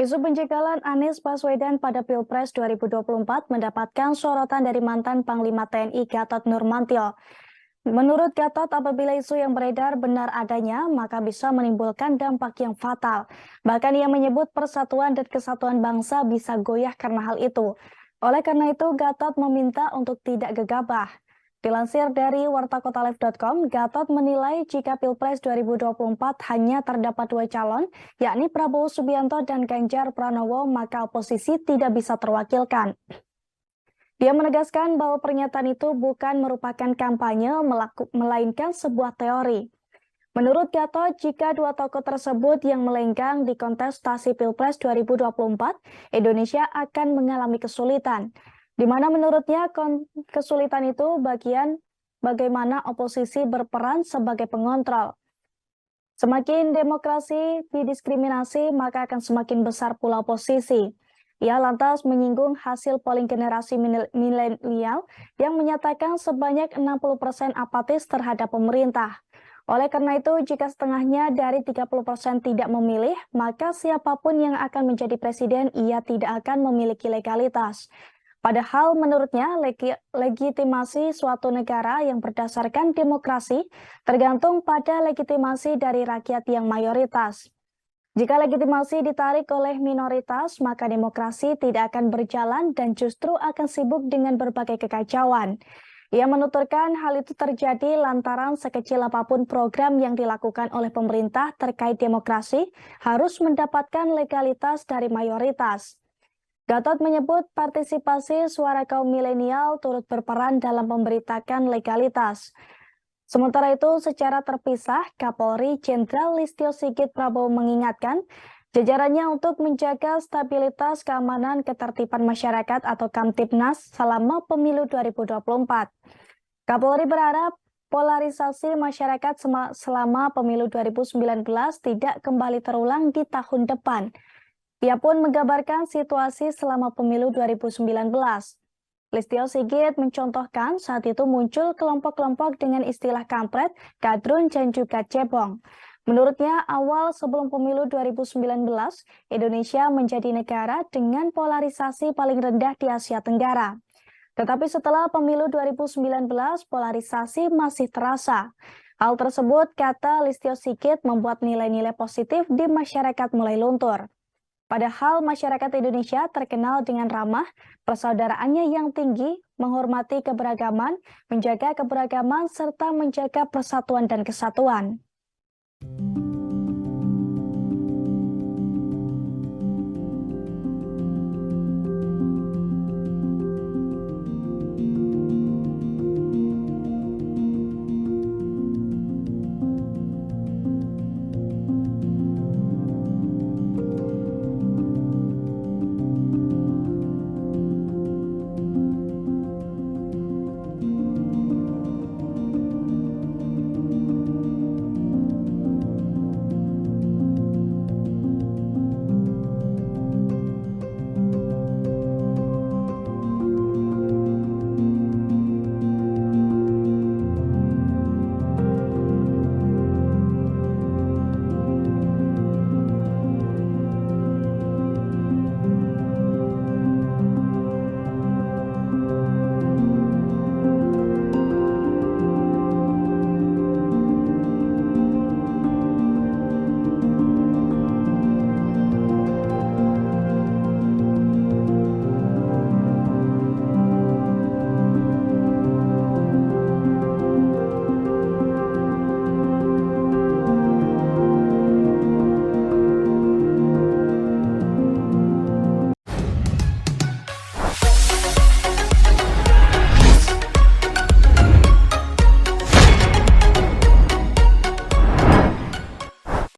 Isu penjagalan Anies Baswedan pada Pilpres 2024 mendapatkan sorotan dari mantan Panglima TNI Gatot Nurmantio. Menurut Gatot, apabila isu yang beredar benar adanya, maka bisa menimbulkan dampak yang fatal. Bahkan ia menyebut persatuan dan kesatuan bangsa bisa goyah karena hal itu. Oleh karena itu, Gatot meminta untuk tidak gegabah. Dilansir dari wartakotalive.com, Gatot menilai jika Pilpres 2024 hanya terdapat dua calon, yakni Prabowo Subianto dan Ganjar Pranowo, maka oposisi tidak bisa terwakilkan. Dia menegaskan bahwa pernyataan itu bukan merupakan kampanye, melainkan sebuah teori. Menurut Gatot, jika dua tokoh tersebut yang melenggang di kontestasi Pilpres 2024, Indonesia akan mengalami kesulitan. Di mana menurutnya kesulitan itu bagian bagaimana oposisi berperan sebagai pengontrol. Semakin demokrasi didiskriminasi, maka akan semakin besar pula oposisi. Ia lantas menyinggung hasil polling generasi milenial yang menyatakan sebanyak 60% apatis terhadap pemerintah. Oleh karena itu, jika setengahnya dari 30% tidak memilih, maka siapapun yang akan menjadi presiden, ia tidak akan memiliki legalitas. Padahal menurutnya legitimasi suatu negara yang berdasarkan demokrasi tergantung pada legitimasi dari rakyat yang mayoritas. Jika legitimasi ditarik oleh minoritas, maka demokrasi tidak akan berjalan dan justru akan sibuk dengan berbagai kekacauan. Ia menuturkan hal itu terjadi lantaran sekecil apapun program yang dilakukan oleh pemerintah terkait demokrasi harus mendapatkan legalitas dari mayoritas. Gatot menyebut partisipasi suara kaum milenial turut berperan dalam memberitakan legalitas. Sementara itu, secara terpisah, Kapolri Jenderal Listio Sigit Prabowo mengingatkan jajarannya untuk menjaga stabilitas keamanan ketertiban masyarakat atau Kamtibnas selama pemilu 2024. Kapolri berharap polarisasi masyarakat selama pemilu 2019 tidak kembali terulang di tahun depan. Ia pun menggambarkan situasi selama pemilu 2019. Listio Sigit mencontohkan saat itu muncul kelompok-kelompok dengan istilah kampret, kadrun, dan juga cebong. Menurutnya, awal sebelum pemilu 2019, Indonesia menjadi negara dengan polarisasi paling rendah di Asia Tenggara. Tetapi setelah pemilu 2019, polarisasi masih terasa. Hal tersebut, kata Listio Sigit, membuat nilai-nilai positif di masyarakat mulai luntur. Padahal masyarakat Indonesia terkenal dengan ramah, persaudaraannya yang tinggi, menghormati keberagaman, menjaga keberagaman, serta menjaga persatuan dan kesatuan.